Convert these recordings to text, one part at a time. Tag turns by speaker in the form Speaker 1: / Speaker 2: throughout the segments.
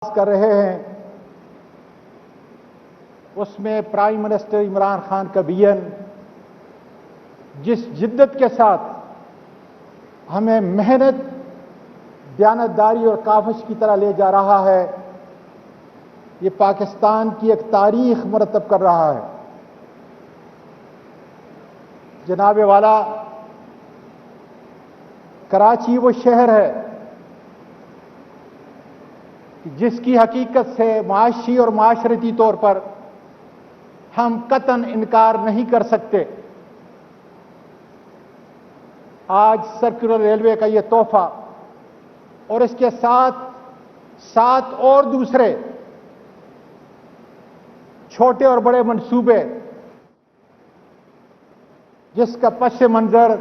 Speaker 1: کر رہے ہیں اس میں پرائم منسٹر عمران خان کا بیان جس جدت کے ساتھ ہمیں محنت دیانتداری اور کاوش کی طرح لے جا رہا ہے، یہ پاکستان کی ایک تاریخ مرتب کر رہا ہے۔ جناب والا، کراچی وہ شہر ہے جس کی حقیقت سے معاشی اور معاشرتی طور پر ہم قطعاً انکار نہیں کر سکتے۔ آج سرکولر ریلوے کا یہ تحفہ اور اس کے ساتھ 7 اور دوسرے چھوٹے اور بڑے منصوبے، جس کا پس منظر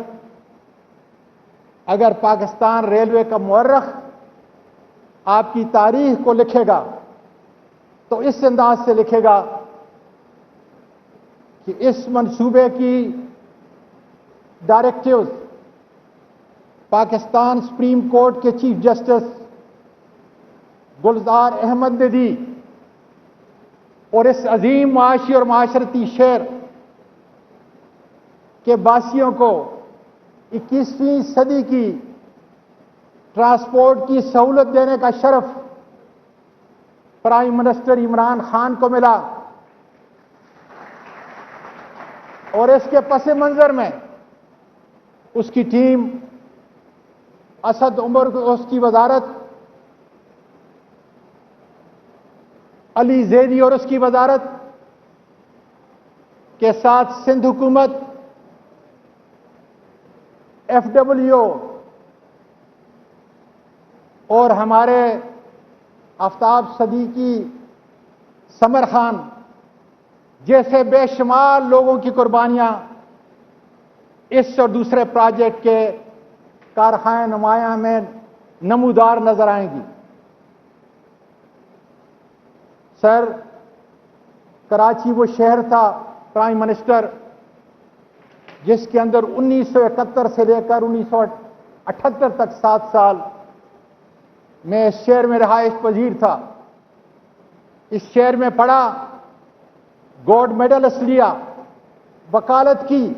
Speaker 1: اگر پاکستان ریلوے کا مورخ آپ کی تاریخ کو لکھے گا تو اس انداز سے لکھے گا کہ اس منصوبے کی ڈائریکٹیوز پاکستان سپریم کورٹ کے چیف جسٹس گلزار احمد نے دی اور اس عظیم معاشی اور معاشرتی شہر کے باسیوں کو 21ویں صدی کی ٹرانسپورٹ کی سہولت دینے کا شرف پرائم منسٹر عمران خان کو ملا، اور اس کے پس منظر میں اس کی ٹیم اسد عمر کو اس کی وزارت، علی زیدی اور اس کی وزارت کے ساتھ سندھ حکومت، FWO اور ہمارے آفتاب صدیقی سمر خان جیسے بے شمار لوگوں کی قربانیاں اس اور دوسرے پروجیکٹ کے کارخانے نمایاں میں نمودار نظر آئیں گی۔ سر، کراچی وہ شہر تھا پرائم منسٹر جس کے اندر 1971 سے لے کر 1978 تک 7 سال میں اس شہر میں رہائش پذیر تھا۔ اس شہر میں پڑھا، گولڈ میڈلسٹ لیا، وکالت کی،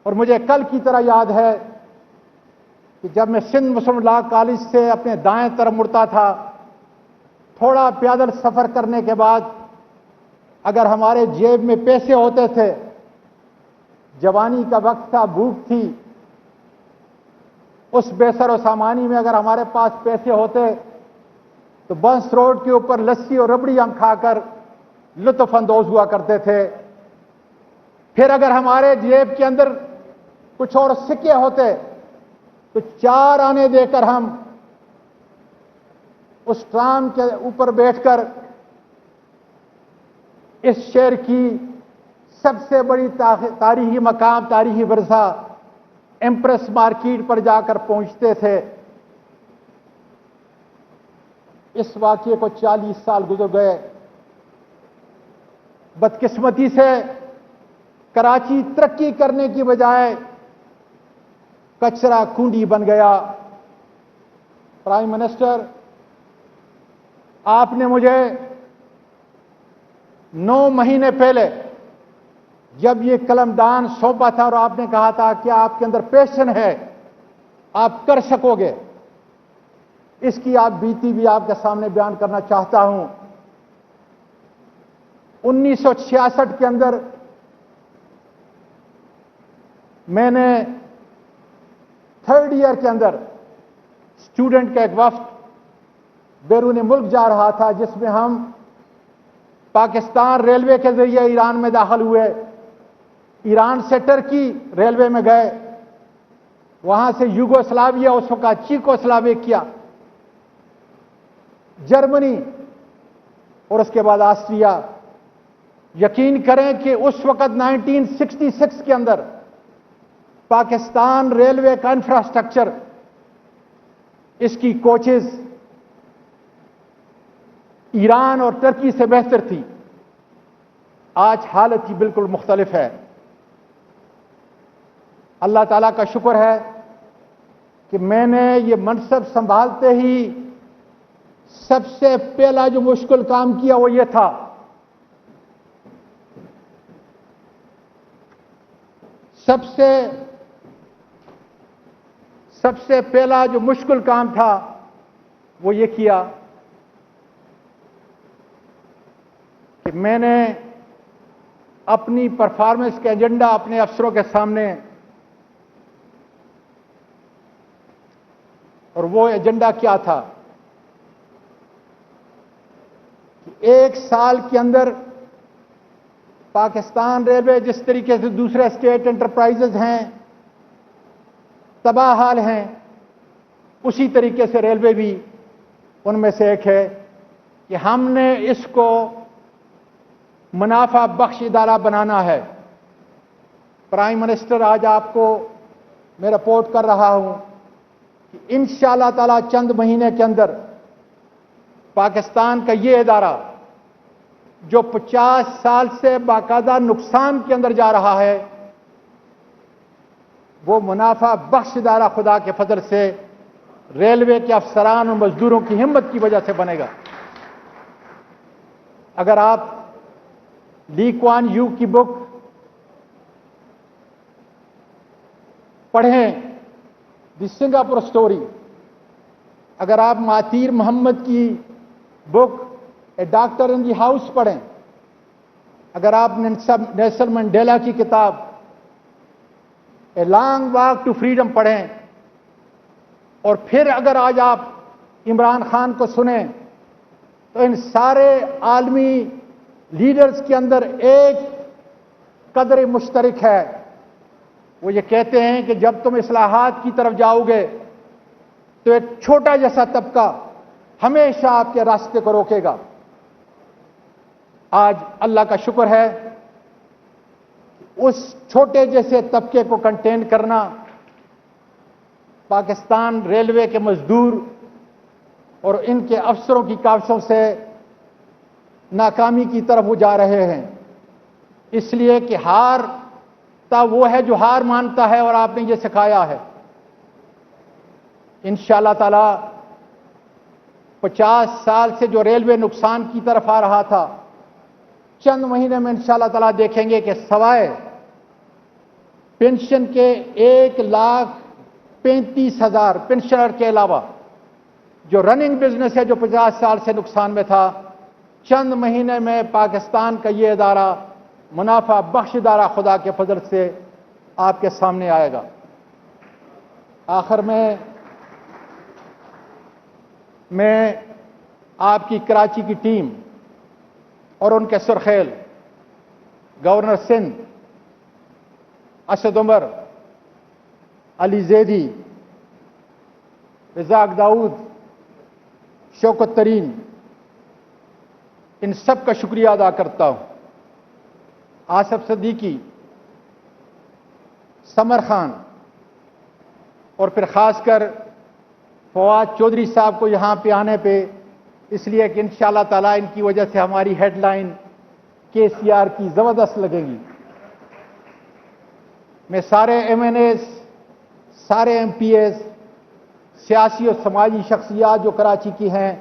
Speaker 1: اور مجھے کل کی طرح یاد ہے کہ جب میں سندھ مسلم لا کالج سے اپنے دائیں طرف مڑتا تھا، تھوڑا پیدل سفر کرنے کے بعد اگر ہمارے جیب میں پیسے ہوتے تھے، جوانی کا وقت تھا، بھوک تھی، اس بے سر و سامانی میں اگر ہمارے پاس پیسے ہوتے تو بنس روڈ کے اوپر لسی اور ربڑی ہم کھا کر لطف اندوز ہوا کرتے تھے۔ پھر اگر ہمارے جیب کے اندر کچھ اور سکے ہوتے تو 4 آنے دے کر ہم اس ٹرام کے اوپر بیٹھ کر اس شہر کی سب سے بڑی تاریخی مقام، تاریخی ورثہ ایمپریس مارکیٹ پر جا کر پہنچتے تھے۔ اس واقعے کو 40 سال گزر گئے۔ بدقسمتی سے کراچی ترقی کرنے کی بجائے کچرا کنڈی بن گیا۔ پرائم منسٹر، آپ نے مجھے 9 مہینے پہلے جب یہ قلمدان سونپا تھا اور آپ نے کہا تھا کہ آپ کے اندر پیشن ہے، آپ کر سکو گے، اس کی آپ بیتی بھی آپ کے سامنے بیان کرنا چاہتا ہوں۔ 1966 کے اندر میں نے 3rd ایئر کے اندر اسٹوڈنٹ کا ایک وفد بیرون ملک جا رہا تھا، جس میں ہم پاکستان ریلوے کے ذریعے ایران میں داخل ہوئے، ایران سے ٹرکی ریلوے میں گئے، وہاں سے یوگوسلاویا، اس وقت چیکوسلاویکیا، جرمنی اور اس کے بعد آسٹریا۔ یقین کریں کہ اس وقت 1966 کے اندر پاکستان ریلوے کا انفراسٹرکچر، اس کی کوچز ایران اور ترکی سے بہتر تھی۔ آج حالت ہی بالکل مختلف ہے۔ اللہ تعالیٰ کا شکر ہے کہ میں نے یہ منصب سنبھالتے ہی سب سے پہلا جو مشکل کام کیا وہ یہ تھا سب سے پہلا جو مشکل کام تھا وہ یہ کیا کہ میں نے اپنی پرفارمنس کا ایجنڈا اپنے افسروں کے سامنے، اور وہ ایجنڈا کیا تھا کہ 1 سال کے اندر پاکستان ریلوے جس طریقے سے دوسرے اسٹیٹ انٹرپرائزز ہیں تباہ حال ہیں، اسی طریقے سے ریلوے بھی ان میں سے ایک ہے کہ ہم نے اس کو منافع بخش ادارہ بنانا ہے۔ پرائم منسٹر آج آپ کو میں رپورٹ کر رہا ہوں کہ انشاءاللہ تعالی چند مہینے کے اندر پاکستان کا یہ ادارہ جو 50 سال سے باقاعدہ نقصان کے اندر جا رہا ہے، وہ منافع بخش ادارہ خدا کے فضل سے ریلوے کے افسران اور مزدوروں کی ہمت کی وجہ سے بنے گا۔ اگر آپ لی کوان یو کی بک پڑھیں، دی سنگاپور سٹوری، اگر آپ ماتیر محمد کی بک اے ڈاکٹر ان دی ہاؤس پڑھیں، اگر آپ نیلسن منڈیلا کی کتاب a long walk to freedom پڑھیں، اور پھر اگر آج آپ عمران خان کو سنیں تو ان سارے عالمی لیڈرز کے اندر ایک قدر مشترک ہے، وہ یہ کہتے ہیں کہ جب تم اصلاحات کی طرف جاؤ گے تو ایک چھوٹا جیسا طبقہ ہمیشہ آپ کے راستے کو روکے گا۔ آج اللہ کا شکر ہے اس چھوٹے جیسے طبقے کو کنٹین کرنا پاکستان ریلوے کے مزدور اور ان کے افسروں کی کاوشوں سے ناکامی کی طرف وہ جا رہے ہیں، اس لیے کہ ہار تا وہ ہے جو ہار مانتا ہے، اور آپ نے یہ سکھایا ہے۔ انشاءاللہ تعالی 50 سال سے جو ریلوے نقصان کی طرف آ رہا تھا، چند مہینے میں انشاءاللہ تعالی دیکھیں گے کہ سوائے پینشن کے 1,35,000 پینشنر کے علاوہ جو رننگ بزنس ہے جو 50 سال سے نقصان میں تھا، چند مہینے میں پاکستان کا یہ ادارہ منافع بخش ادارہ خدا کے فضل سے آپ کے سامنے آئے گا۔ آخر میں آپ کی کراچی کی ٹیم اور ان کے سرخیل گورنر سندھ اسد عمر، علی زیدی، رزاق داؤد، شوکت ترین، ان سب کا شکریہ ادا کرتا ہوں۔ آصف صدیقی، سمر خان، اور پھر خاص کر فواد چودھری صاحب کو یہاں پہ آنے پہ، اس لیے کہ انشاءاللہ تعالیٰ ان کی وجہ سے ہماری ہیڈ لائن KCR کی زبردست لگے گی۔ میں سارے MNAs، سارے MPAs، سیاسی اور سماجی شخصیات جو کراچی کی ہیں،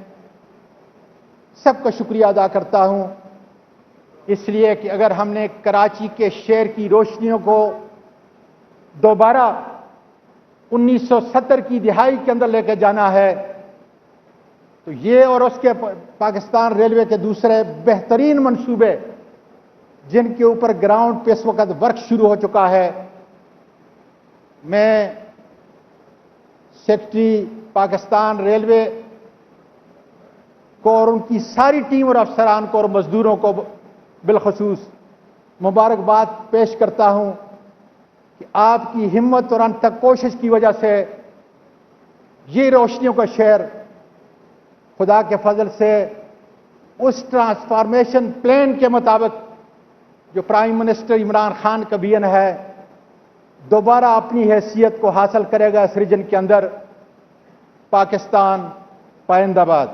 Speaker 1: سب کا شکریہ ادا کرتا ہوں، اس لیے کہ اگر ہم نے کراچی کے شہر کی روشنیوں کو دوبارہ 1970 کی دہائی کے اندر لے کے جانا ہے تو یہ اور اس کے پاکستان ریلوے کے دوسرے بہترین منصوبے جن کے اوپر گراؤنڈ پہ اس وقت ورک شروع ہو چکا ہے، میں سیکرٹری پاکستان ریلوے کو اور ان کی ساری ٹیم اور افسران کو اور مزدوروں کو بالخصوص مبارکباد پیش کرتا ہوں کہ آپ کی ہمت اور انتھک کوشش کی وجہ سے یہ روشنیوں کا شہر خدا کے فضل سے اس ٹرانسفارمیشن پلان کے مطابق جو پرائم منسٹر عمران خان کا ویژن ہے، دوبارہ اپنی حیثیت کو حاصل کرے گا اس ریجن کے اندر۔ پاکستان پائندہ باد۔